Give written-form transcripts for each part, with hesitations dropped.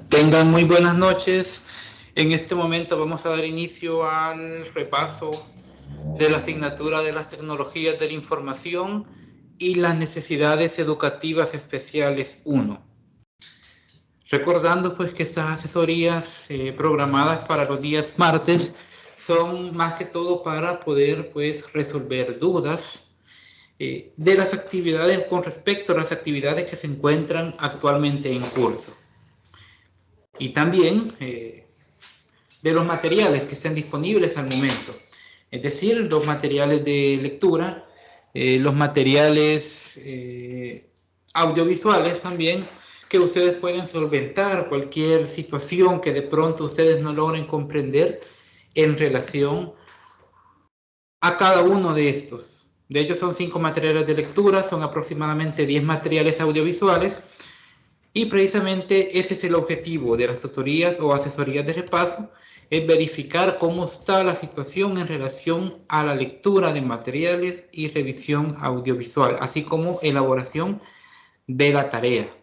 Tengan muy buenas noches. En este momento vamos a dar inicio al repaso de la asignatura de las tecnologías de la información y las necesidades educativas especiales 1. Recordando pues que estas asesorías programadas para los días martes son más que todo para poder pues resolver dudas de las actividades con respecto a las actividades que se encuentran actualmente en curso. Y también de los materiales que estén disponibles al momento. Es decir, los materiales de lectura, los materiales audiovisuales también, que ustedes pueden solventar cualquier situación que de pronto ustedes no logren comprender en relación a cada uno de estos. De hecho, son 5 materiales de lectura, son aproximadamente 10 materiales audiovisuales. Y precisamente ese es el objetivo de las tutorías o asesorías de repaso, es verificar cómo está la situación en relación a la lectura de materiales y revisión audiovisual, así como elaboración de la tarea.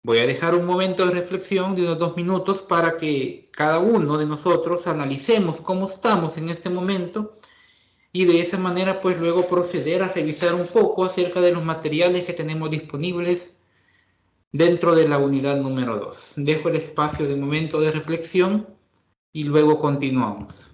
Voy a dejar un momento de reflexión de unos 2 minutos para que cada uno de nosotros analicemos cómo estamos en este momento y de esa manera pues luego proceder a revisar un poco acerca de los materiales que tenemos disponibles dentro de la unidad número 2. Dejo el espacio de momento de reflexión y luego continuamos.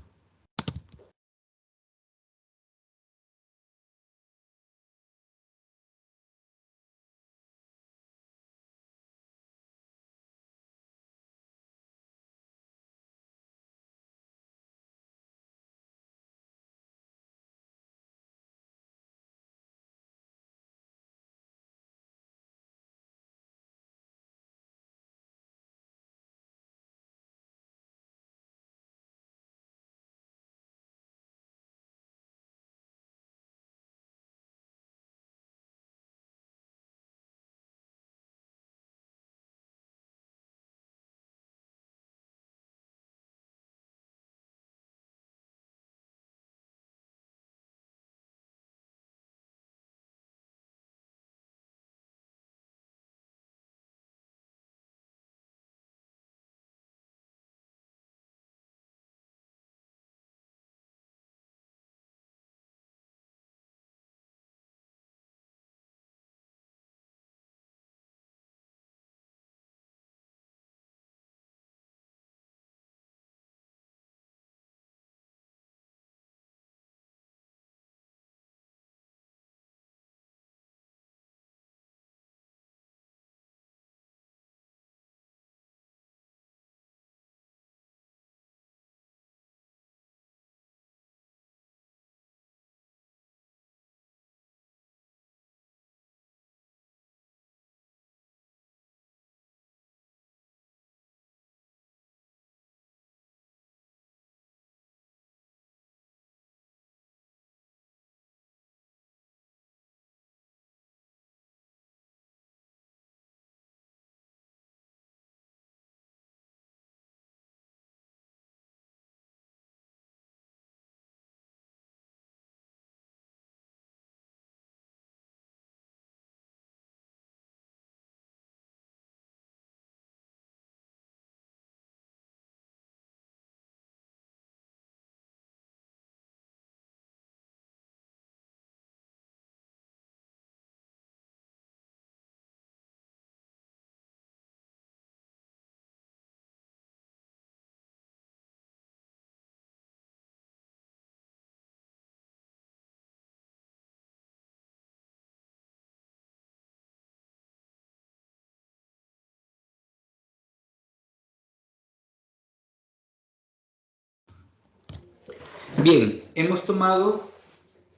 Bien, hemos tomado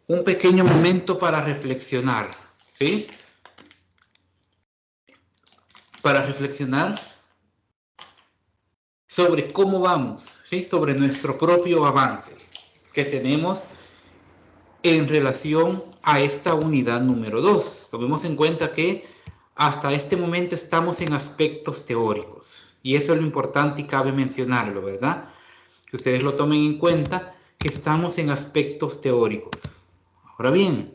un pequeño momento para reflexionar, ¿sí? Para reflexionar sobre cómo vamos, ¿sí? Sobre nuestro propio avance que tenemos en relación a esta unidad número 2. Tomemos en cuenta que hasta este momento estamos en aspectos teóricos y eso es lo importante y cabe mencionarlo, ¿verdad? Que ustedes lo tomen en cuenta, que estamos en aspectos teóricos. Ahora bien,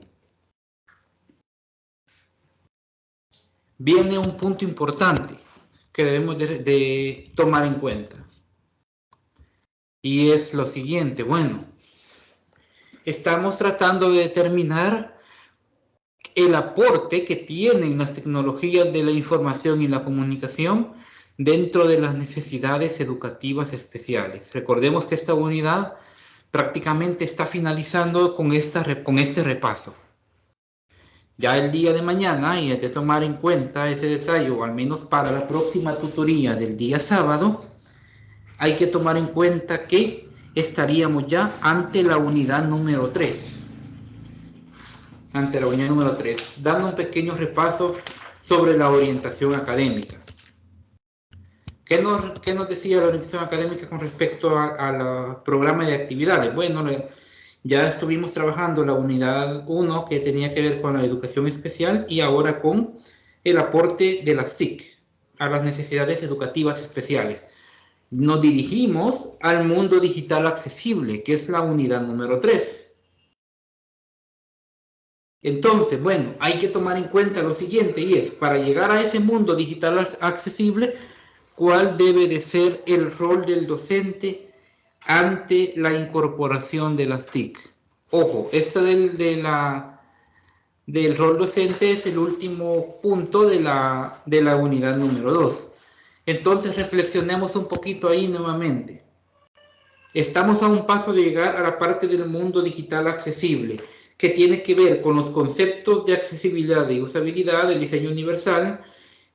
viene un punto importante. que debemos de tomar en cuenta. Y es lo siguiente, bueno, estamos tratando de determinar el aporte que tienen las tecnologías de la información y la comunicación dentro de las necesidades educativas especiales. Recordemos que esta unidad prácticamente está finalizando con este repaso. Ya el día de mañana, y hay que tomar en cuenta ese detalle, o al menos para la próxima tutoría del día sábado, hay que tomar en cuenta que estaríamos ya ante la unidad número 3. Ante la unidad número 3, dando un pequeño repaso sobre la orientación académica. ¿Qué nos decía la orientación académica con respecto al programa de actividades? Bueno, ya estuvimos trabajando la unidad 1 que tenía que ver con la educación especial y ahora con el aporte de las TIC a las necesidades educativas especiales. Nos dirigimos al mundo digital accesible, que es la unidad número 3. Entonces, bueno, hay que tomar en cuenta lo siguiente y es, para llegar a ese mundo digital accesible, ¿cuál debe de ser el rol del docente ante la incorporación de las TIC? Ojo, esto del rol docente es el último punto de la unidad número 2. Entonces reflexionemos un poquito ahí nuevamente. Estamos a un paso de llegar a la parte del mundo digital accesible, que tiene que ver con los conceptos de accesibilidad y usabilidad, el diseño universal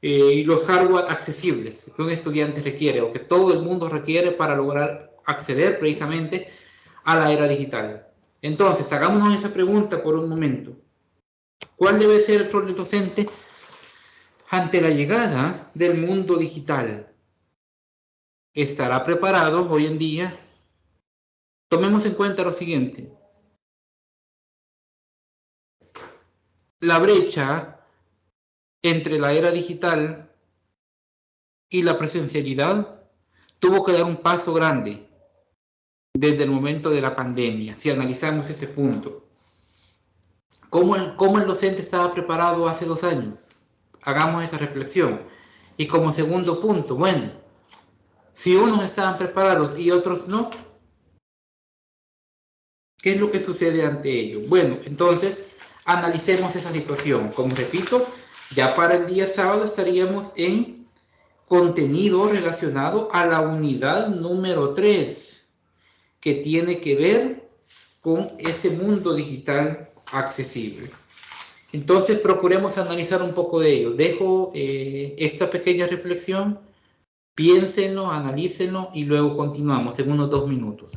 y los hardware accesibles que un estudiante requiere o que todo el mundo requiere para lograr acceder precisamente a la era digital. Entonces, hagámonos esa pregunta por un momento. ¿Cuál debe ser el rol del docente ante la llegada del mundo digital? ¿Estará preparado hoy en día? Tomemos en cuenta lo siguiente. La brecha entre la era digital y la presencialidad tuvo que dar un paso grande desde el momento de la pandemia, si analizamos ese punto. ¿Cómo el docente estaba preparado hace 2 años? Hagamos esa reflexión. Y como segundo punto, bueno, si unos estaban preparados y otros no, ¿qué es lo que sucede ante ello? Bueno, entonces analicemos esa situación. Como repito, ya para el día sábado estaríamos en contenido relacionado a la unidad número 3, que tiene que ver con ese mundo digital accesible. Entonces procuremos analizar un poco de ello. Dejo esta pequeña reflexión, piénsenlo, analícenlo y luego continuamos en unos 2 minutos.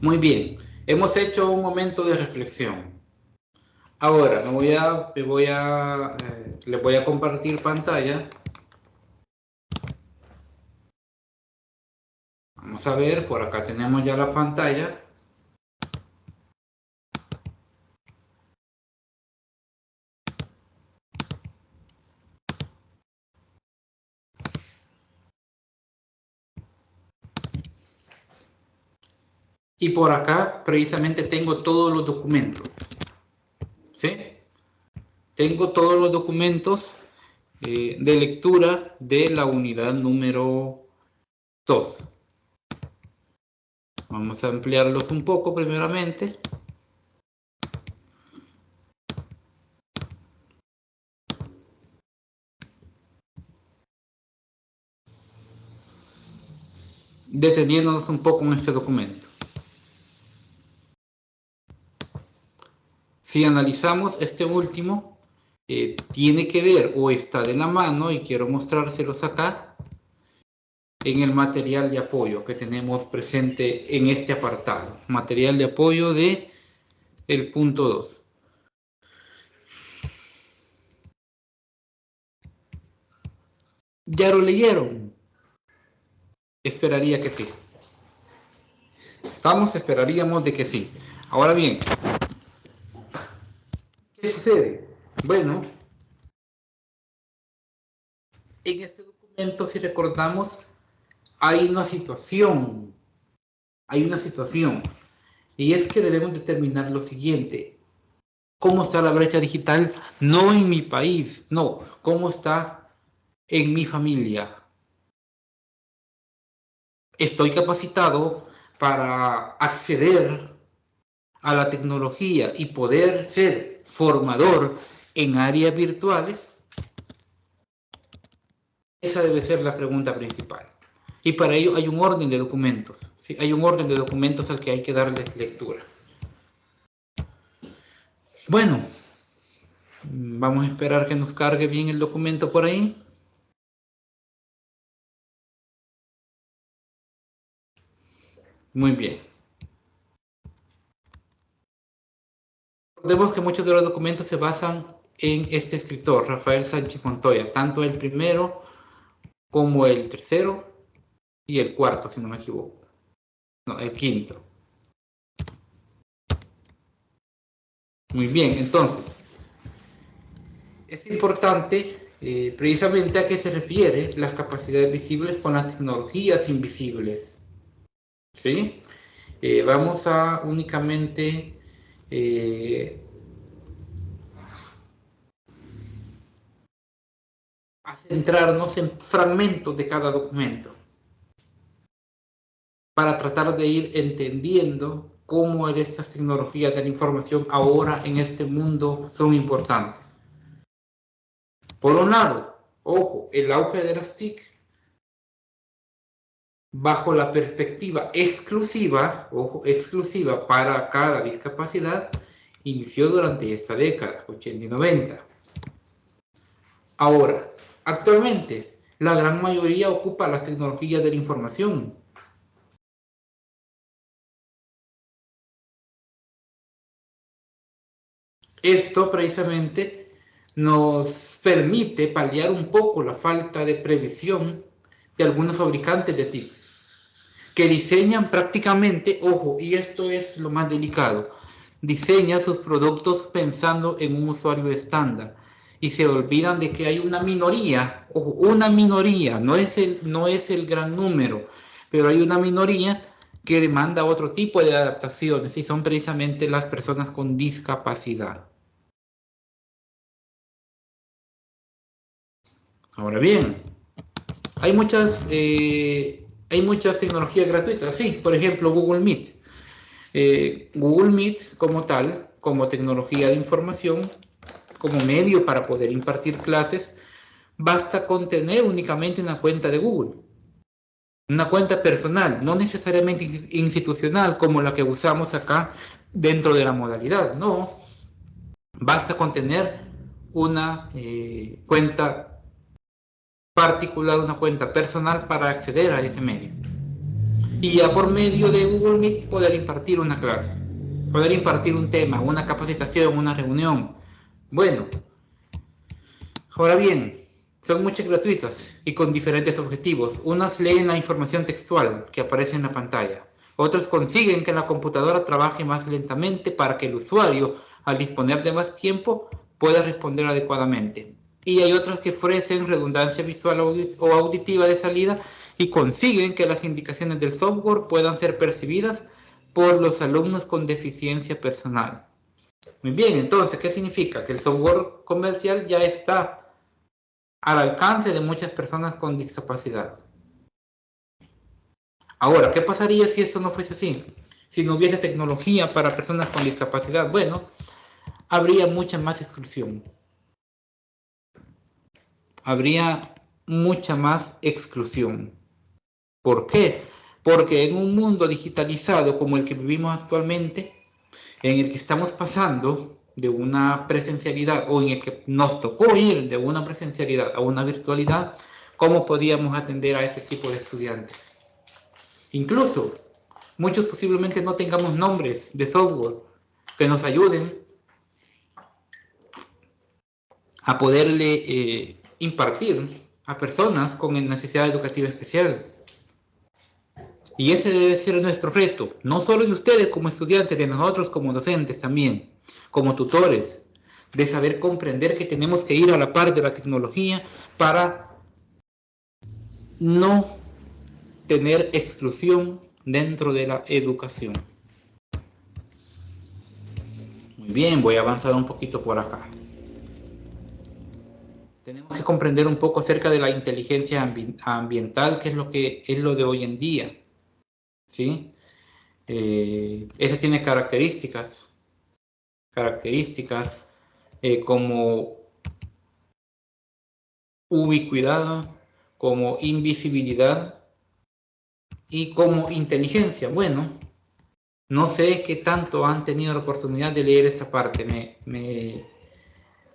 Muy bien, hemos hecho un momento de reflexión. Ahora les voy a compartir pantalla. Vamos a ver, por acá tenemos ya la pantalla. Y por acá precisamente tengo todos los documentos. ¿Sí? Tengo todos los documentos de lectura de la unidad número 2. Vamos a ampliarlos un poco primeramente. Deteniéndonos un poco en este documento. Si analizamos este último, tiene que ver o está de la mano, y quiero mostrárselos acá, en el material de apoyo que tenemos presente en este apartado. Material de apoyo de el punto 2. ¿Ya lo leyeron? Esperaría que sí. Esperaríamos de que sí. Ahora bien, ¿qué sucede? Bueno, en este documento, si recordamos, hay una situación. Y es que debemos determinar lo siguiente. ¿Cómo está la brecha digital? No en mi país, no. ¿Cómo está en mi familia? ¿Estoy capacitado para acceder a la tecnología y poder ser formador en áreas virtuales? Esa debe ser la pregunta principal. Y para ello hay un orden de documentos. ¿Sí? Hay un orden de documentos al que hay que darles lectura. Bueno, vamos a esperar que nos cargue bien el documento por ahí. Muy bien. Recordemos que muchos de los documentos se basan en este escritor, Rafael Sánchez Montoya, tanto el primero como el tercero y el cuarto, si no me equivoco. No, el quinto. Muy bien, entonces, es importante precisamente a qué se refiere las capacidades visibles con las tecnologías invisibles. ¿Sí? Vamos a únicamente a centrarnos en fragmentos de cada documento para tratar de ir entendiendo cómo estas tecnologías de la información ahora en este mundo son importantes. Por un lado, ojo, el auge de las TIC bajo la perspectiva exclusiva, ojo, exclusiva para cada discapacidad, inició durante esta década, 80 y 90. Ahora, actualmente, la gran mayoría ocupa las tecnologías de la información. Esto precisamente nos permite paliar un poco la falta de previsión de algunos fabricantes de TICs, que diseñan prácticamente, ojo, y esto es lo más delicado, diseñan sus productos pensando en un usuario estándar y se olvidan de que hay una minoría, ojo, una minoría, no es el gran número, pero hay una minoría que demanda otro tipo de adaptaciones y son precisamente las personas con discapacidad. Ahora bien, hay muchas tecnologías gratuitas, sí, por ejemplo Google Meet. Google Meet como tal, como tecnología de información, como medio para poder impartir clases, basta con tener únicamente una cuenta de Google. Una cuenta personal, no necesariamente institucional como la que usamos acá dentro de la modalidad, no. Basta con tener una cuenta particular, una cuenta personal para acceder a ese medio. y ya por medio de Google Meet poder impartir una clase, poder impartir un tema, una capacitación, una reunión. Bueno, ahora bien, son muchas gratuitas y con diferentes objetivos. Unas leen la información textual que aparece en la pantalla. Otras consiguen que la computadora trabaje más lentamente para que el usuario, al disponer de más tiempo, pueda responder adecuadamente. Y hay otras que ofrecen redundancia visual o auditiva de salida y consiguen que las indicaciones del software puedan ser percibidas por los alumnos con deficiencia personal. Muy bien, entonces, ¿qué significa? Que el software comercial ya está al alcance de muchas personas con discapacidad. Ahora, ¿qué pasaría si eso no fuese así? Si no hubiese tecnología para personas con discapacidad, bueno, habría mucha más exclusión. Habría mucha más exclusión. ¿Por qué? Porque en un mundo digitalizado como el que vivimos actualmente, en el que estamos pasando de una presencialidad o en el que nos tocó ir de una presencialidad a una virtualidad, ¿cómo podíamos atender a ese tipo de estudiantes? Incluso, muchos posiblemente no tengamos nombres de software que nos ayuden a poderle impartir a personas con necesidad educativa especial. Y ese debe ser nuestro reto, no solo de ustedes como estudiantes, de nosotros como docentes también, como tutores, de saber comprender que tenemos que ir a la par de la tecnología para no tener exclusión dentro de la educación. Muy bien, voy a avanzar un poquito por acá. Tenemos que comprender un poco acerca de la inteligencia ambiental, que es lo de hoy en día, ¿sí? Esa tiene características como ubicuidad, como invisibilidad y como inteligencia. Bueno, no sé qué tanto han tenido la oportunidad de leer esta parte.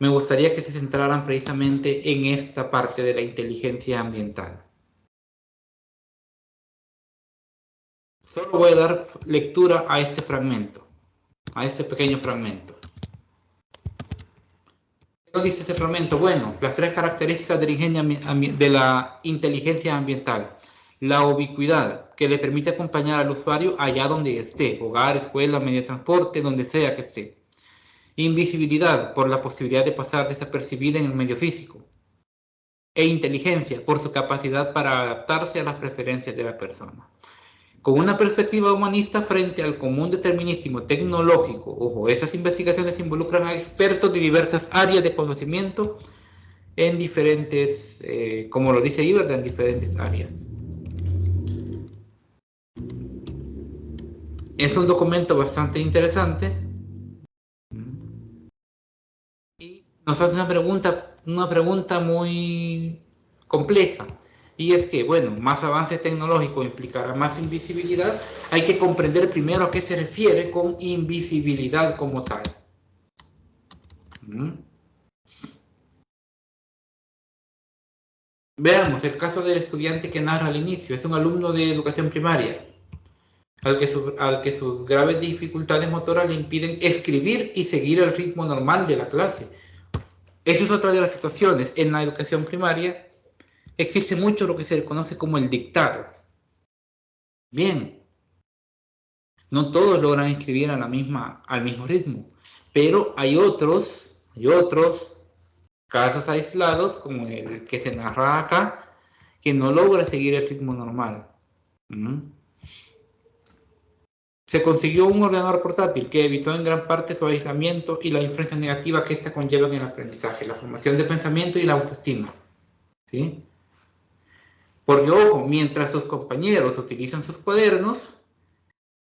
Me gustaría que se centraran precisamente en esta parte de la inteligencia ambiental. Solo voy a dar lectura a este fragmento, a este pequeño fragmento. ¿Qué dice este fragmento? Bueno, las tres características de la inteligencia ambiental. La ubicuidad, que le permite acompañar al usuario allá donde esté, hogar, escuela, medio de transporte, donde sea que esté. Invisibilidad, por la posibilidad de pasar desapercibida en el medio físico. E inteligencia, por su capacidad para adaptarse a las preferencias de la persona. Con una perspectiva humanista frente al común determinismo tecnológico. Ojo, esas investigaciones involucran a expertos de diversas áreas de conocimiento en diferentes, como lo dice Iber, en diferentes áreas. Es un documento bastante interesante y nos hace una pregunta muy compleja. Y es que, bueno, más avance tecnológico implicará más invisibilidad. Hay que comprender primero a qué se refiere con invisibilidad como tal. Veamos el caso del estudiante que narra al inicio. Es un alumno de educación primaria, al que sus graves dificultades motoras le impiden escribir y seguir el ritmo normal de la clase. Esa es otra de las situaciones. En la educación primaria existe mucho lo que se conoce como el dictado. Bien, no todos logran escribir al mismo ritmo, pero hay otros casos aislados, como el que se narra acá, que no logra seguir el ritmo normal. Se consiguió un ordenador portátil que evitó en gran parte su aislamiento y la influencia negativa que ésta conlleva en el aprendizaje, la formación de pensamiento y la autoestima. ¿Sí? Porque, ojo, mientras sus compañeros utilizan sus cuadernos,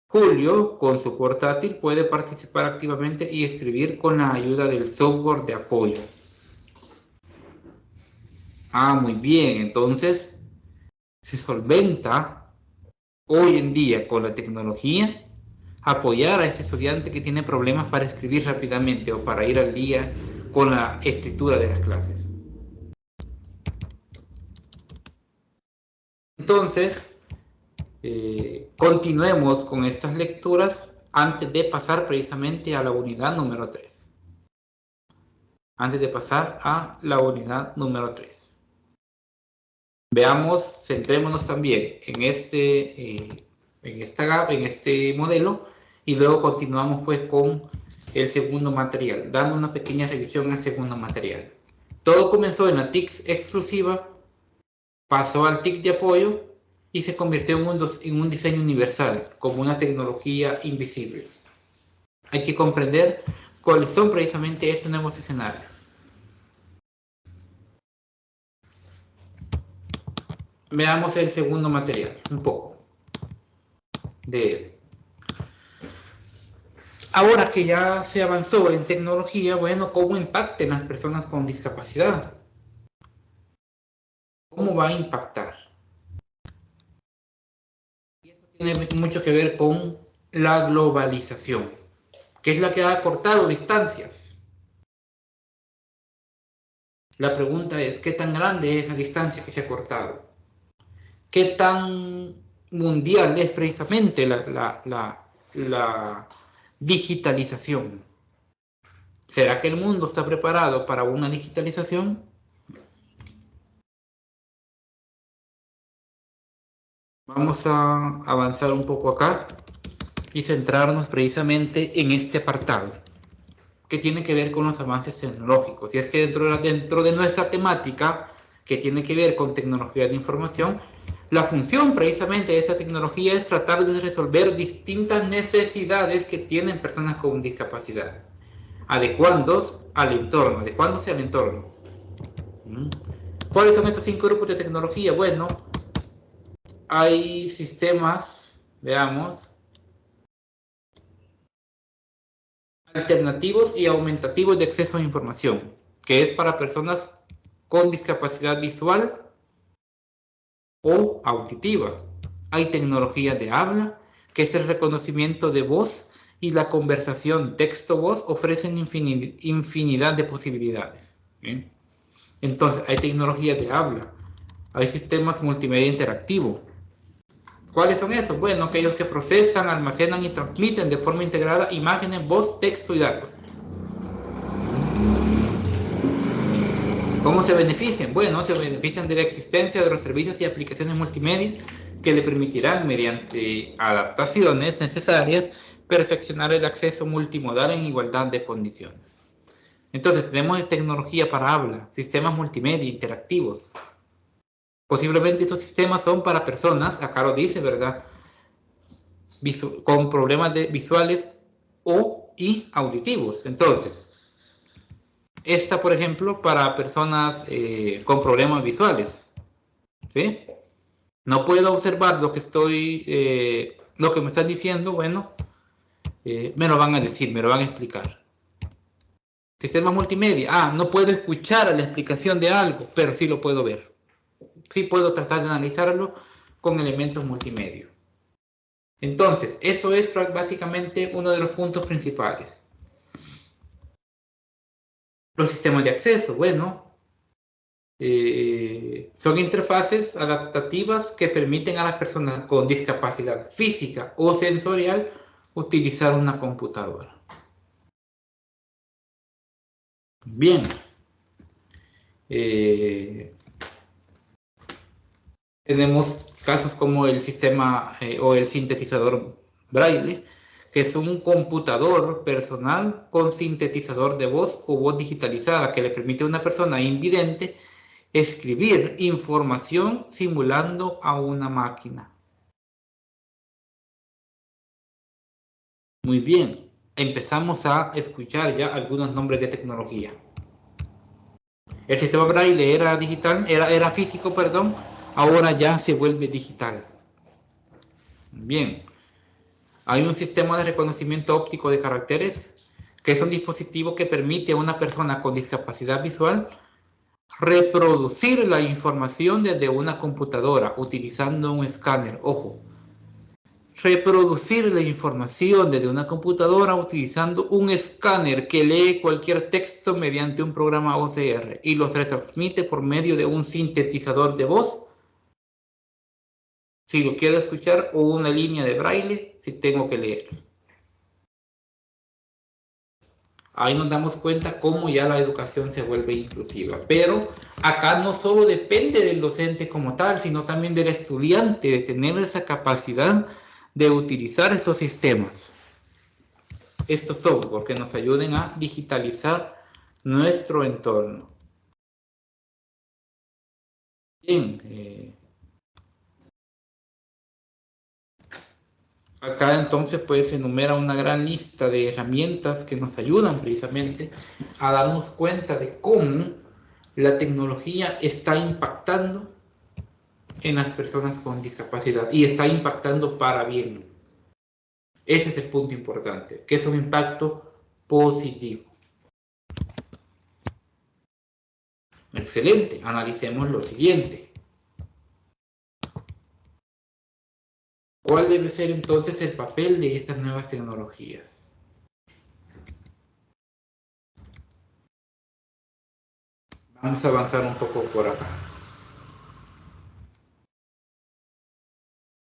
Julio, con su portátil, puede participar activamente y escribir con la ayuda del software de apoyo. Ah, muy bien, entonces se solventa hoy en día con la tecnología apoyar a ese estudiante que tiene problemas para escribir rápidamente o para ir al día con la escritura de las clases. Entonces, continuemos con estas lecturas antes de pasar precisamente a la unidad número 3. Antes de pasar a la unidad número 3. Veamos, centrémonos también en este modelo y luego continuamos pues con el segundo material, dando una pequeña revisión al segundo material. Todo comenzó en la TIC exclusiva, pasó al TIC de apoyo y se convirtió en un diseño universal, como una tecnología invisible. Hay que comprender cuáles son precisamente estos nuevos escenarios. Veamos el segundo material, un poco de él. Ahora que ya se avanzó en tecnología, bueno, ¿cómo impacta en las personas con discapacidad? ¿Cómo va a impactar? Y eso tiene mucho que ver con la globalización, que es la que ha cortado distancias. La pregunta es, ¿qué tan grande es esa distancia que se ha cortado? ¿Qué tan mundial es precisamente la digitalización? ¿Será que el mundo está preparado para una digitalización? Vamos a avanzar un poco acá y centrarnos precisamente en este apartado, que tiene que ver con los avances tecnológicos. Y es que dentro de nuestra temática, que tiene que ver con tecnología de información, la función precisamente de esta tecnología es tratar de resolver distintas necesidades que tienen personas con discapacidad, adecuándose al entorno. ¿Cuáles son estos 5 grupos de tecnología? Bueno, hay sistemas, veamos, alternativos y aumentativos de acceso a información, que es para personas con discapacidad visual o auditiva. Hay tecnología de habla, que es el reconocimiento de voz, y la conversación texto-voz ofrecen infinidad de posibilidades. ¿Bien? Entonces, hay tecnología de habla, hay sistemas multimedia interactivo. ¿Cuáles son esos? Bueno, aquellos que procesan, almacenan y transmiten de forma integrada imágenes, voz, texto y datos. ¿Cómo se benefician? Bueno, se benefician de la existencia de los servicios y aplicaciones multimedia que le permitirán, mediante adaptaciones necesarias, perfeccionar el acceso multimodal en igualdad de condiciones. Entonces, tenemos tecnología para habla, sistemas multimedia interactivos. Posiblemente esos sistemas son para personas, acá lo dice, ¿verdad?, con problemas visuales y auditivos. Entonces, esta, por ejemplo, para personas con problemas visuales, ¿sí? No puedo observar lo que me están diciendo, bueno, me lo van a decir, me lo van a explicar. Sistemas multimedia, no puedo escuchar la explicación de algo, pero sí lo puedo ver. Sí puedo tratar de analizarlo con elementos multimedia. Entonces, eso es básicamente uno de los puntos principales. Los sistemas de acceso, bueno, son interfaces adaptativas que permiten a las personas con discapacidad física o sensorial utilizar una computadora. Bien. Tenemos casos como el sistema o el sintetizador Braille, que es un computador personal con sintetizador de voz o voz digitalizada que le permite a una persona invidente escribir información simulando a una máquina. Muy bien, empezamos a escuchar ya algunos nombres de tecnología. El sistema Braille era físico, perdón, ahora ya se vuelve digital. Bien, hay un sistema de reconocimiento óptico de caracteres, que es un dispositivo que permite a una persona con discapacidad visual reproducir la información desde una computadora utilizando un escáner. Ojo, reproducir la información desde una computadora utilizando un escáner que lee cualquier texto mediante un programa OCR y los retransmite por medio de un sintetizador de voz si lo quiero escuchar, o una línea de braille si tengo que leer. Ahí nos damos cuenta cómo ya la educación se vuelve inclusiva. Pero acá no solo depende del docente como tal, sino también del estudiante, de tener esa capacidad de utilizar esos sistemas, estos software que nos ayuden a digitalizar nuestro entorno. Bien, acá entonces pues se enumera una gran lista de herramientas que nos ayudan precisamente a darnos cuenta de cómo la tecnología está impactando en las personas con discapacidad y está impactando para bien. Ese es el punto importante, que es un impacto positivo. Excelente, analicemos lo siguiente. ¿Cuál debe ser entonces el papel de estas nuevas tecnologías? Vamos a avanzar un poco por acá.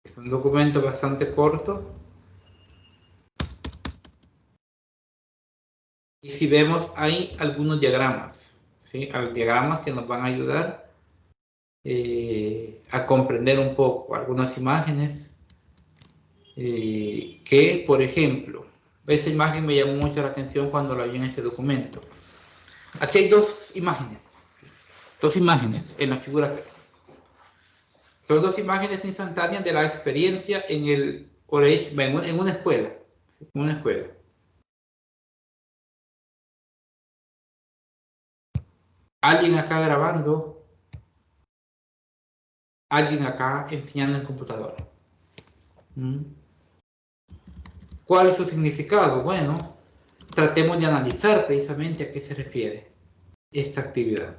Es un documento bastante corto. Y si vemos, hay algunos diagramas, ¿sí? Diagramas que nos van a ayudar a comprender un poco algunas imágenes que, por ejemplo, esa imagen me llamó mucho la atención cuando la vi en ese documento. Aquí hay dos imágenes en la figura 3. Son dos imágenes instantáneas de la experiencia en el en una escuela. En una escuela. Alguien acá grabando, alguien acá enseñando en computadora. ¿Cuál es su significado? Bueno, tratemos de analizar precisamente a qué se refiere esta actividad.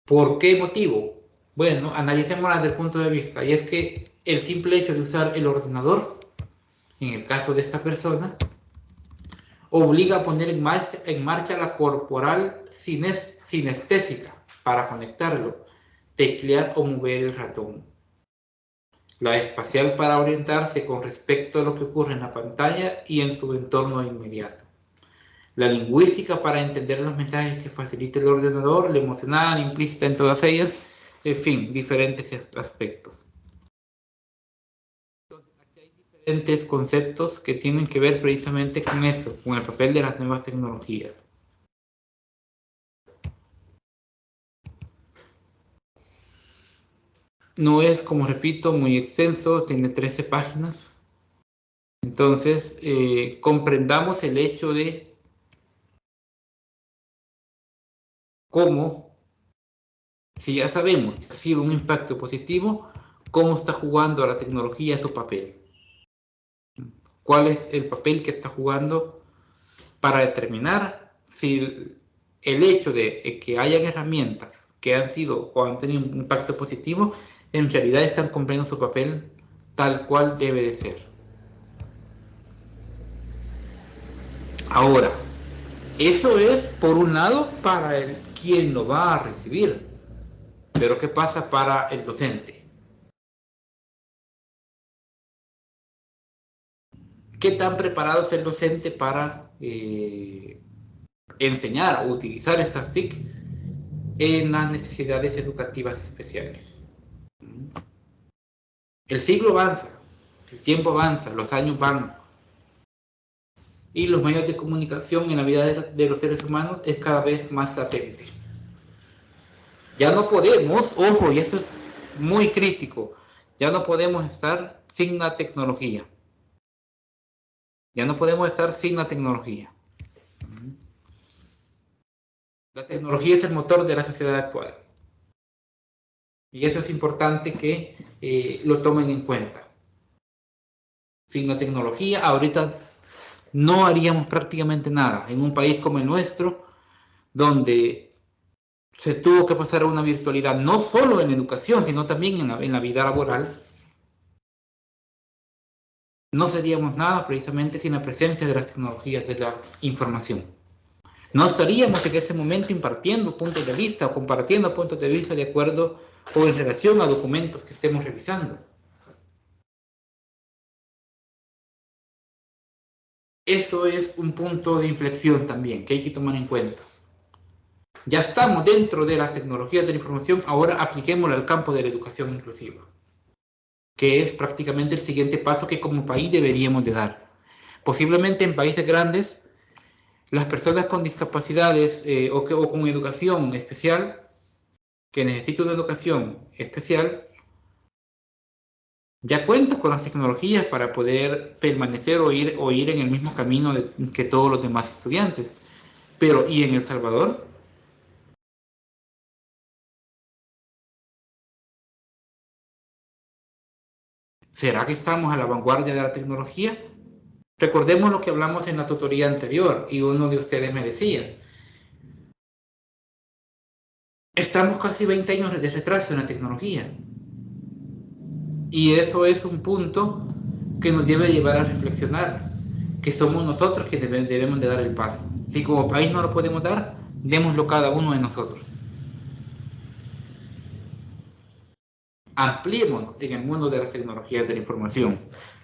¿Por qué motivo? Bueno, analicémosla desde el punto de vista, y es que el simple hecho de usar el ordenador, en el caso de esta persona, obliga a poner en marcha la corporal sinestésica para conectarlo, teclear o mover el ratón. La espacial para orientarse con respecto a lo que ocurre en la pantalla y en su entorno inmediato. La lingüística para entender los mensajes que facilita el ordenador, la emocional, implícita en todas ellas, en fin, diferentes aspectos. Entonces, aquí hay diferentes conceptos que tienen que ver precisamente con eso, con el papel de las nuevas tecnologías. No es, como repito, muy extenso, tiene 13 páginas. Entonces, comprendamos el hecho de cómo, si ya sabemos que ha sido un impacto positivo, cómo está jugando la tecnología su papel. ¿Cuál es el papel que está jugando para determinar si el hecho de que hayan herramientas que han sido o han tenido un impacto positivo, en realidad están cumpliendo su papel tal cual debe de ser? Ahora, eso es, por un lado, para quien lo va a recibir. Pero ¿qué pasa para el docente? ¿Qué tan preparado es el docente para enseñar o utilizar estas TIC en las necesidades educativas especiales? El siglo avanza, el tiempo avanza, los años van, y los medios de comunicación en la vida de los seres humanos es cada vez más latente. Ya no podemos, ojo, y esto es muy crítico, ya no podemos estar sin la tecnología. Ya no podemos estar sin la tecnología. La tecnología es el motor de la sociedad actual. Y eso es importante que lo tomen en cuenta. Sin la tecnología, ahorita no haríamos prácticamente nada. En un país como el nuestro, donde se tuvo que pasar a una virtualidad, no solo en educación, sino también en la vida laboral, no seríamos nada precisamente sin la presencia de las tecnologías de la información. No estaríamos en este momento impartiendo puntos de vista o compartiendo puntos de vista de acuerdo o en relación a documentos que estemos revisando. Eso es un punto de inflexión también que hay que tomar en cuenta. Ya estamos dentro de las tecnologías de la información, ahora apliquémoslo al campo de la educación inclusiva, que es prácticamente el siguiente paso que como país deberíamos de dar. Posiblemente en países grandes, las personas con discapacidades o con educación especial, que necesitan una educación especial, ya cuentan con las tecnologías para poder permanecer o ir en el mismo camino que todos los demás estudiantes. Pero, ¿y en El Salvador? ¿Será que estamos a la vanguardia de la tecnología? Recordemos lo que hablamos en la tutoría anterior y uno de ustedes me decía. Estamos casi 20 años de retraso en la tecnología. Y eso es un punto que nos debe llevar a reflexionar, que somos nosotros que debemos de dar el paso. Si como país no lo podemos dar, démoslo cada uno de nosotros. Ampliémonos en el mundo de las tecnologías de la información.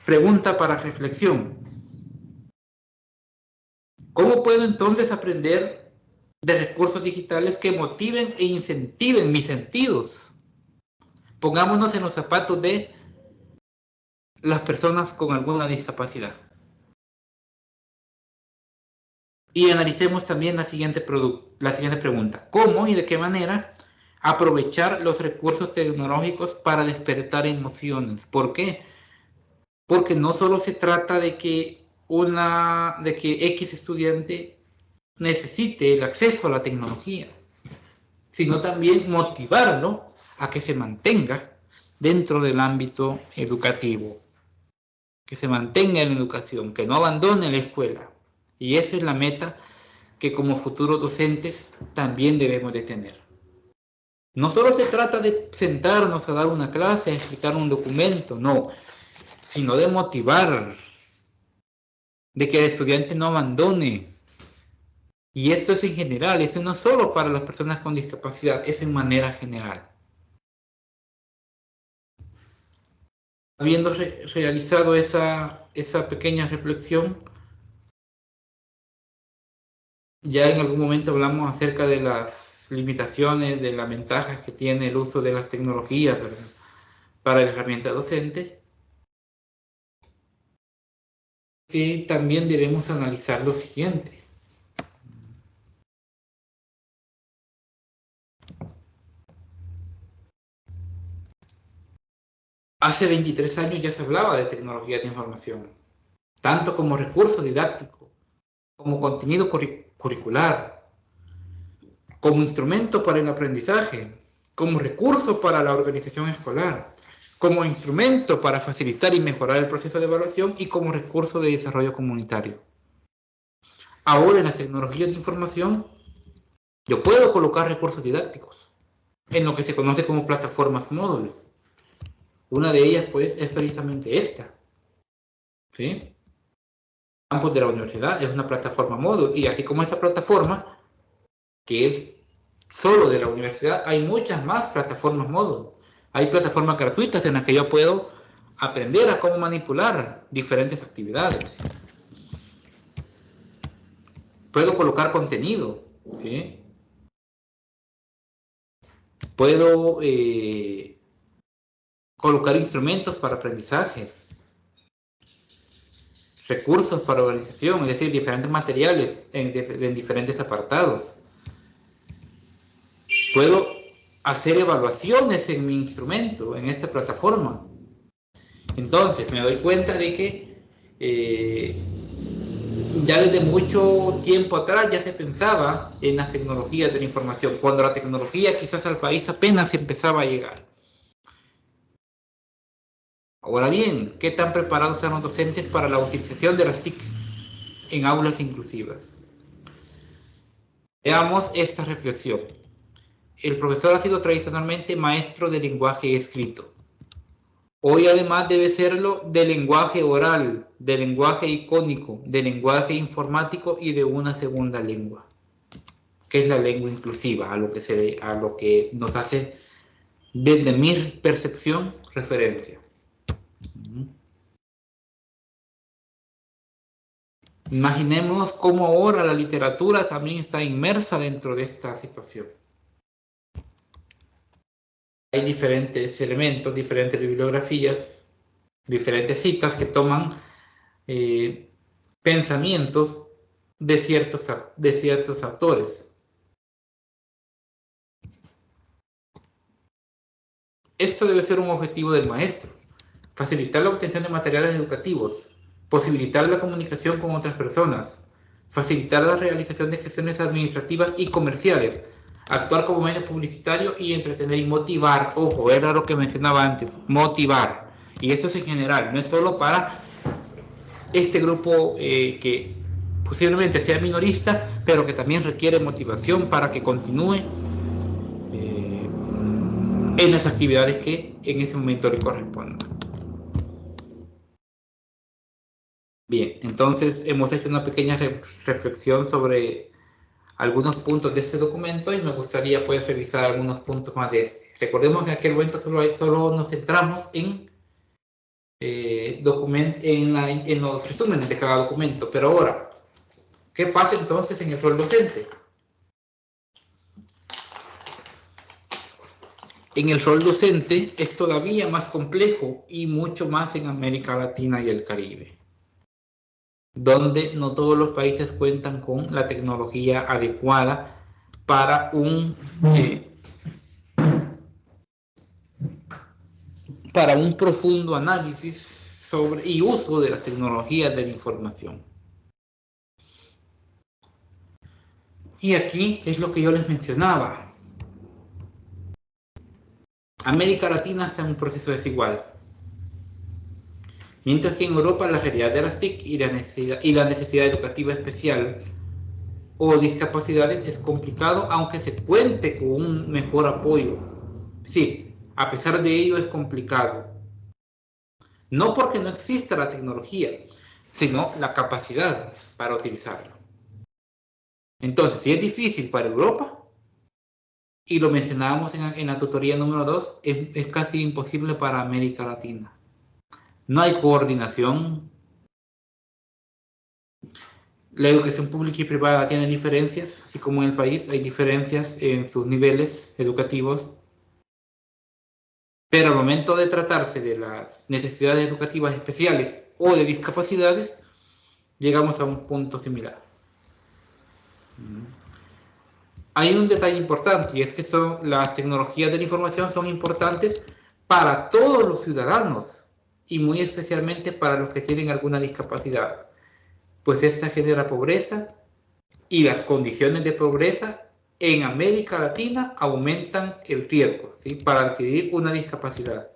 Pregunta para reflexión. ¿Cómo puedo entonces aprender de recursos digitales que motiven e incentiven mis sentidos? Pongámonos en los zapatos de las personas con alguna discapacidad. Y analicemos también la siguiente pregunta. ¿Cómo y de qué manera aprovechar los recursos tecnológicos para despertar emociones? ¿Por qué? Porque no solo se trata de que X estudiante necesite el acceso a la tecnología, sino también motivarlo a que se mantenga dentro del ámbito educativo, que se mantenga en la educación, que no abandone la escuela. Y esa es la meta que como futuros docentes también debemos de tener. No solo se trata de sentarnos a dar una clase, a explicar un documento, no, sino de motivar, de que el estudiante no abandone. Y esto es en general, esto no es solo para las personas con discapacidad, es en manera general. Habiendo realizado esa pequeña reflexión, ya en algún momento hablamos acerca de las limitaciones, de las ventajas que tiene el uso de las tecnologías para la herramienta docente, que también debemos analizar lo siguiente. Hace 23 años ya se hablaba de tecnología de información, tanto como recurso didáctico, como contenido curricular, como instrumento para el aprendizaje, como recurso para la organización escolar, como instrumento para facilitar y mejorar el proceso de evaluación y como recurso de desarrollo comunitario. Ahora en las tecnologías de información yo puedo colocar recursos didácticos en lo que se conoce como plataformas módulo. Una de ellas pues es precisamente esta, ¿sí? Campus de la universidad es una plataforma módulo y así como esa plataforma que es solo de la universidad, hay muchas más plataformas módulo. Hay plataformas gratuitas en las que yo puedo aprender a cómo manipular diferentes actividades. Puedo colocar contenido, ¿sí? Puedo colocar instrumentos para aprendizaje, recursos para organización, es decir, diferentes materiales en diferentes apartados. Puedo hacer evaluaciones en mi instrumento, en esta plataforma. Entonces me doy cuenta de que ya desde mucho tiempo atrás ya se pensaba en las tecnologías de la información, cuando la tecnología quizás al país apenas empezaba a llegar. Ahora bien, ¿qué tan preparados están los docentes para la utilización de las TIC en aulas inclusivas? Veamos esta reflexión. El profesor ha sido tradicionalmente maestro de lenguaje escrito. Hoy además debe serlo de lenguaje oral, de lenguaje icónico, de lenguaje informático y de una segunda lengua. qué es la lengua inclusiva, a lo que nos hace, desde mi percepción, referencia. Imaginemos cómo ahora la literatura también está inmersa dentro de esta situación. Hay diferentes elementos, diferentes bibliografías, diferentes citas que toman pensamientos de ciertos autores. Esto debe ser un objetivo del maestro: facilitar la obtención de materiales educativos, posibilitar la comunicación con otras personas, facilitar la realización de gestiones administrativas y comerciales, actuar como medio publicitario y entretener y motivar. Ojo, era lo que mencionaba antes, motivar. Y esto es en general, no es solo para este grupo que posiblemente sea minorista, pero que también requiere motivación para que continúe en las actividades que en ese momento le correspondan. Bien, entonces hemos hecho una pequeña reflexión sobre algunos puntos de este documento y me gustaría pues revisar algunos puntos más de este. Recordemos que en aquel momento solo nos centramos en los resúmenes de cada documento, pero ahora, ¿qué pasa entonces en el rol docente? En el rol docente es todavía más complejo y mucho más en América Latina y el Caribe, donde no todos los países cuentan con la tecnología adecuada para un profundo análisis sobre y uso de las tecnologías de la información. Y aquí es lo que yo les mencionaba. América Latina está en un proceso desigual. Mientras que en Europa la realidad de las TIC y la necesidad educativa especial o discapacidades es complicado, aunque se cuente con un mejor apoyo. Sí, a pesar de ello es complicado. No porque no exista la tecnología, sino la capacidad para utilizarlo. Entonces, si es difícil para Europa, y lo mencionábamos en la tutoría número 2, es casi imposible para América Latina. No hay coordinación. La educación pública y privada tiene diferencias, así como en el país hay diferencias en sus niveles educativos, pero al momento de tratarse de las necesidades educativas especiales o de discapacidades, llegamos a un punto similar. Hay un detalle importante y es que las tecnologías de la información son importantes para todos los ciudadanos y muy especialmente para los que tienen alguna discapacidad, pues esta genera pobreza y las condiciones de pobreza en América Latina aumentan el riesgo, ¿sí?, para adquirir una discapacidad,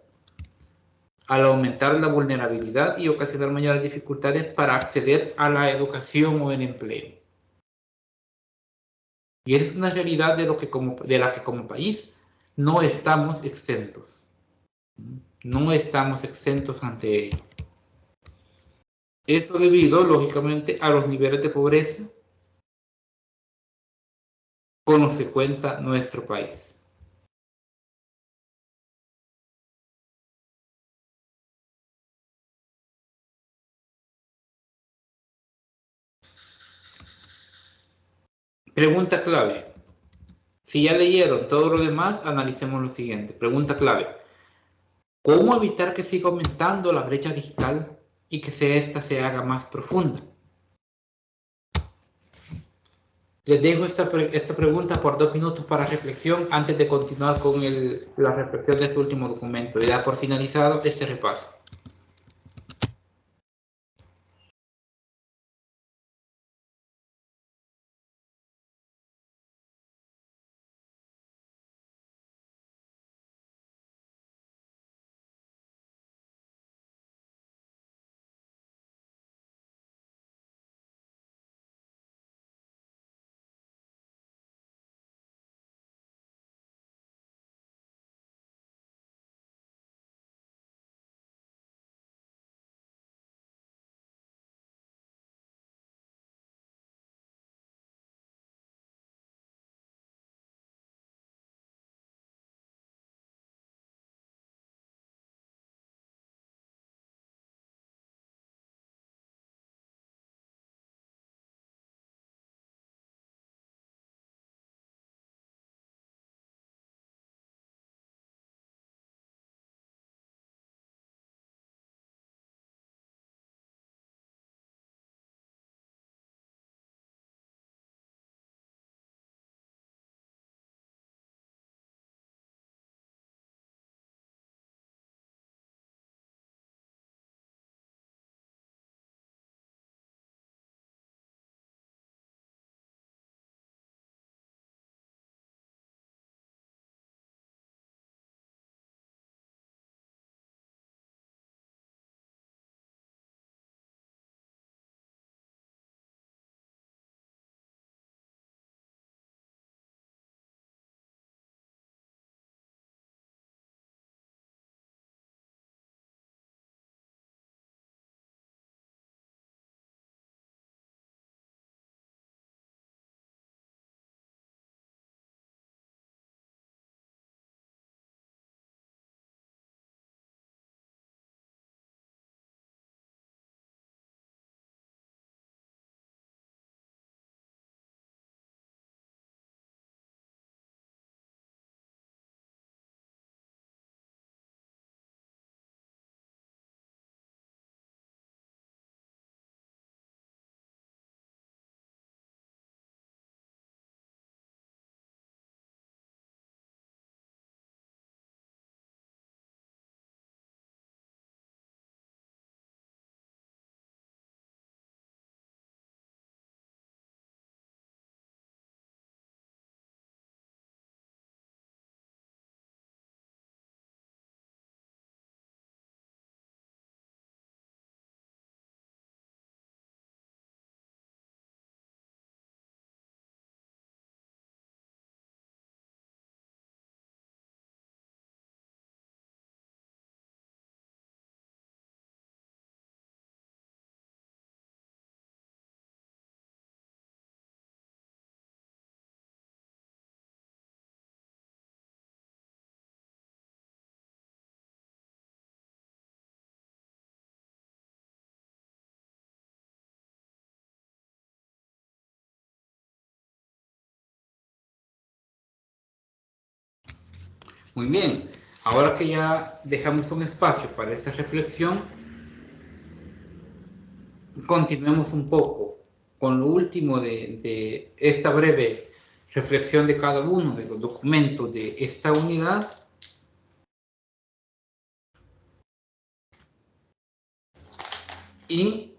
al aumentar la vulnerabilidad y ocasionar mayores dificultades para acceder a la educación o el empleo. Y es una realidad de la que como país no estamos exentos. No estamos exentos ante ello. Eso debido, lógicamente, a los niveles de pobreza con los que cuenta nuestro país. Pregunta clave. Si ya leyeron todo lo demás, analicemos lo siguiente. Pregunta clave. ¿Cómo evitar que siga aumentando la brecha digital y que esta se haga más profunda? Les dejo esta pregunta por 2 minutos para reflexión antes de continuar con la reflexión de este último documento y dar por finalizado este repaso. Muy bien, ahora que ya dejamos un espacio para esta reflexión, continuemos un poco con lo último de esta breve reflexión de cada uno de los documentos de esta unidad. Y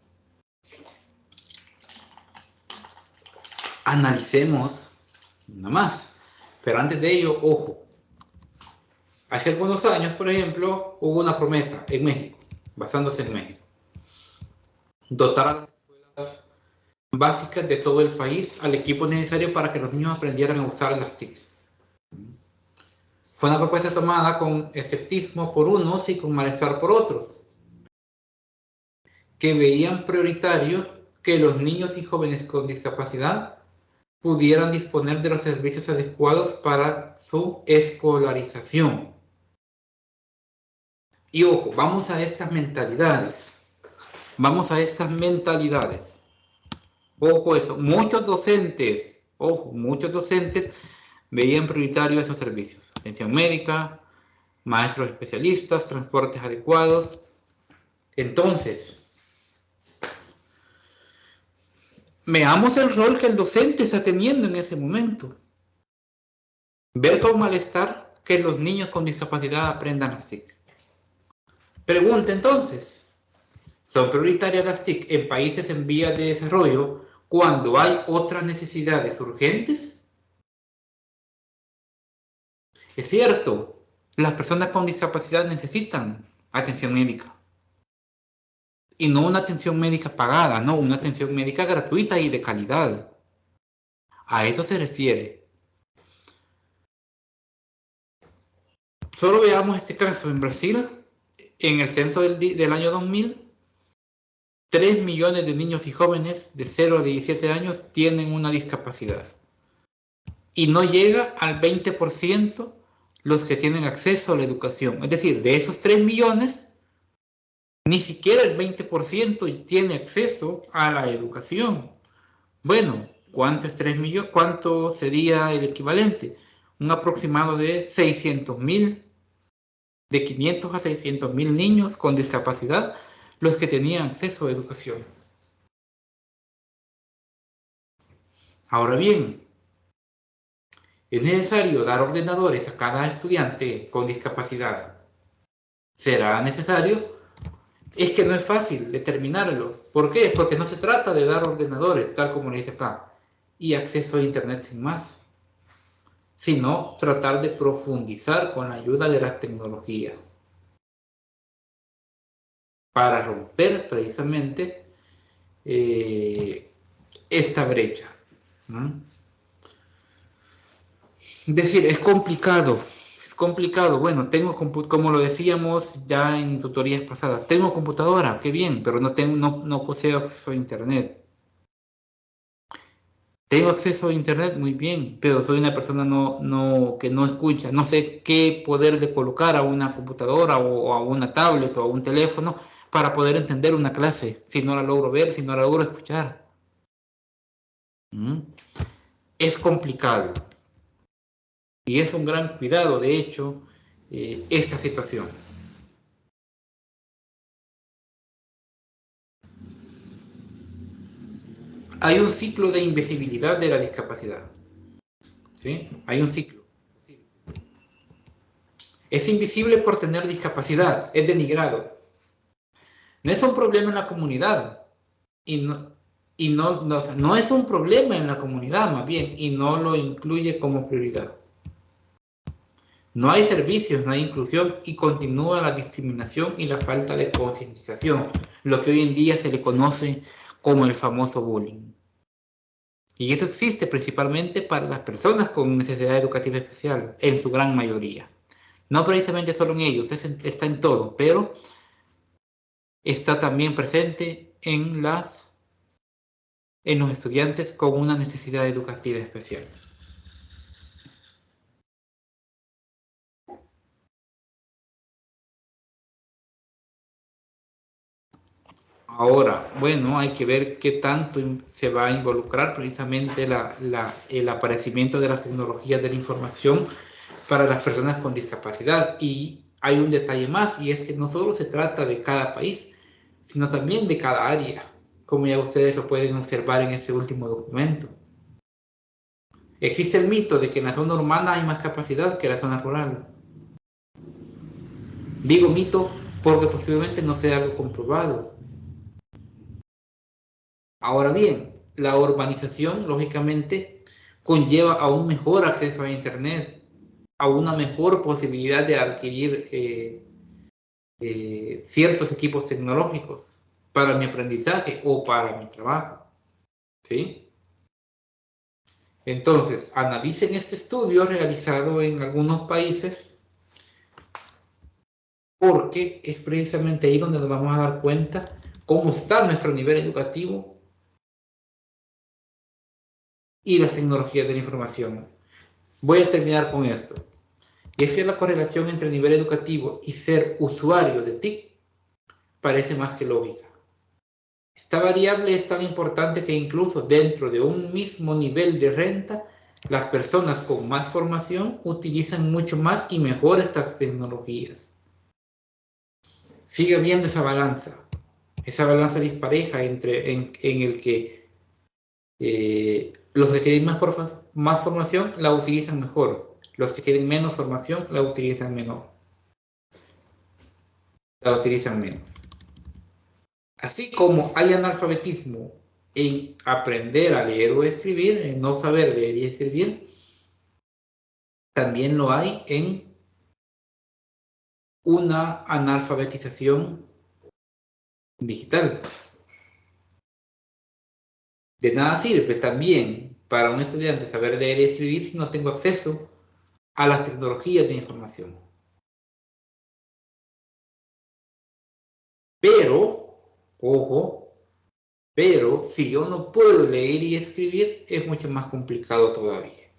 analicemos nada más. Pero antes de ello, ojo. Hace algunos años, por ejemplo, hubo una promesa en México, basándose en México. Dotar a las escuelas básicas de todo el país al equipo necesario para que los niños aprendieran a usar las TIC. Fue una propuesta tomada con escepticismo por unos y con malestar por otros, que veían prioritario que los niños y jóvenes con discapacidad pudieran disponer de los servicios adecuados para su escolarización. Y ojo, vamos a estas mentalidades. Vamos a estas mentalidades. Ojo esto, muchos docentes veían prioritario esos servicios. Atención médica, maestros especialistas, transportes adecuados. Entonces, veamos el rol que el docente está teniendo en ese momento. Ver con malestar que los niños con discapacidad aprendan las TIC. Pregunta entonces, ¿son prioritarias las TIC en países en vías de desarrollo cuando hay otras necesidades urgentes? Es cierto, las personas con discapacidad necesitan atención médica. Y no una atención médica pagada, no, una atención médica gratuita y de calidad. A eso se refiere. Solo veamos este caso en Brasil. En el censo del año 2000, 3 millones de niños y jóvenes de 0 a 17 años tienen una discapacidad. Y no llega al 20% los que tienen acceso a la educación. Es decir, de esos 3 millones, ni siquiera el 20% tiene acceso a la educación. Bueno, ¿cuánto es 3 millones? ¿Cuánto sería el equivalente? Un aproximado de 600.000, de 500 a 600.000 niños con discapacidad, los que tenían acceso a educación. Ahora bien, ¿es necesario dar ordenadores a cada estudiante con discapacidad? ¿Será necesario? Es que no es fácil determinarlo. ¿Por qué? Porque no se trata de dar ordenadores, tal como le dice acá, y acceso a internet sin más, sino tratar de profundizar con la ayuda de las tecnologías para romper precisamente esta brecha. Es decir, es complicado. Bueno, como lo decíamos ya en tutorías pasadas, tengo computadora, qué bien, pero no poseo acceso a internet. Tengo acceso a internet, muy bien, pero soy una persona que no escucha, no sé qué poderle colocar a una computadora o a una tablet o a un teléfono para poder entender una clase, si no la logro ver, si no la logro escuchar. Es complicado. Y es un gran cuidado, de hecho, esta situación. Hay un ciclo de invisibilidad de la discapacidad. ¿Sí? Hay un ciclo. Es invisible por tener discapacidad, es denigrado. No es un problema en la comunidad. No es un problema en la comunidad, más bien, y no lo incluye como prioridad. No hay servicios, no hay inclusión y continúa la discriminación y la falta de concientización, lo que hoy en día se le conoce como el famoso bullying. Y eso existe principalmente para las personas con necesidad educativa especial, en su gran mayoría. No precisamente solo en ellos, está en todo, pero está también presente en los estudiantes con una necesidad educativa especial. Ahora, bueno, hay que ver qué tanto se va a involucrar precisamente el aparecimiento de las tecnologías de la información para las personas con discapacidad. Y hay un detalle más, y es que no solo se trata de cada país, sino también de cada área, como ya ustedes lo pueden observar en este último documento. Existe el mito de que en la zona urbana hay más capacidad que en la zona rural. Digo mito porque posiblemente no sea algo comprobado. Ahora bien, la urbanización, lógicamente, conlleva a un mejor acceso a Internet, a una mejor posibilidad de adquirir ciertos equipos tecnológicos para mi aprendizaje o para mi trabajo. ¿Sí? Entonces, analicen este estudio realizado en algunos países, porque es precisamente ahí donde nos vamos a dar cuenta cómo está nuestro nivel educativo y las tecnologías de la información. Voy a terminar con esto. Y es que la correlación entre el nivel educativo y ser usuario de TIC parece más que lógica. Esta variable es tan importante que incluso dentro de un mismo nivel de renta, las personas con más formación utilizan mucho más y mejor estas tecnologías. Sigue habiendo esa balanza dispareja en el que los que tienen más formación la utilizan mejor, los que tienen menos formación la utilizan menos. Así como hay analfabetismo en aprender a leer o escribir, en no saber leer y escribir, también lo hay en una analfabetización digital. De nada sirve también para un estudiante saber leer y escribir si no tengo acceso a las tecnologías de información. Pero, ojo, pero si yo no puedo leer y escribir, es mucho más complicado todavía.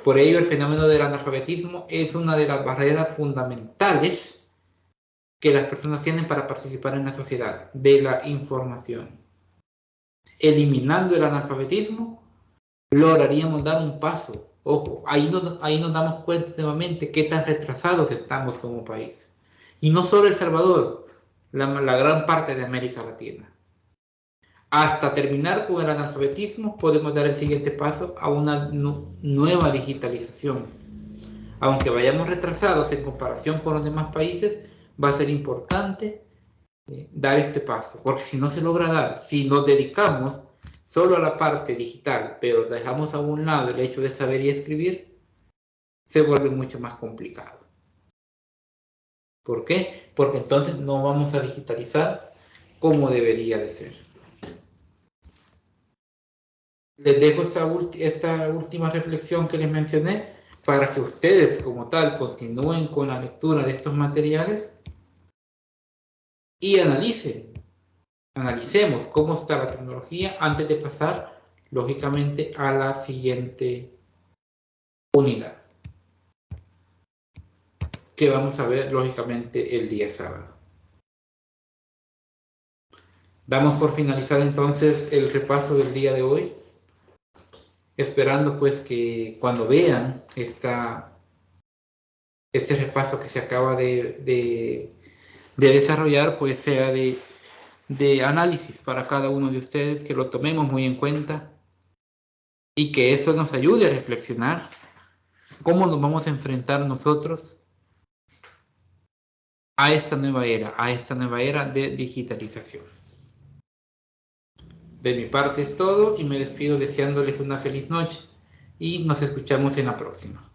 Por ello, el fenómeno del analfabetismo es una de las barreras fundamentales que las personas tienen para participar en la sociedad de la información. Eliminando el analfabetismo, lograríamos dar un paso. Ojo, ahí nos damos cuenta nuevamente qué tan retrasados estamos como país. Y no solo El Salvador, la gran parte de América Latina. Hasta terminar con el analfabetismo, podemos dar el siguiente paso a una nueva digitalización. Aunque vayamos retrasados en comparación con los demás países, va a ser importante dar este paso, porque si no se logra dar, si nos dedicamos solo a la parte digital, pero dejamos a un lado el hecho de saber y escribir, se vuelve mucho más complicado. ¿Por qué? Porque entonces no vamos a digitalizar como debería de ser. Les dejo esta última reflexión que les mencioné para que ustedes como tal continúen con la lectura de estos materiales y analicemos cómo está la tecnología antes de pasar, lógicamente, a la siguiente unidad, que vamos a ver, lógicamente, el día sábado. Damos por finalizado entonces el repaso del día de hoy, esperando pues que cuando vean este repaso que se acaba de desarrollar, pues sea de análisis para cada uno de ustedes, que lo tomemos muy en cuenta y que eso nos ayude a reflexionar cómo nos vamos a enfrentar nosotros a esta nueva era de digitalización. De mi parte es todo y me despido deseándoles una feliz noche y nos escuchamos en la próxima.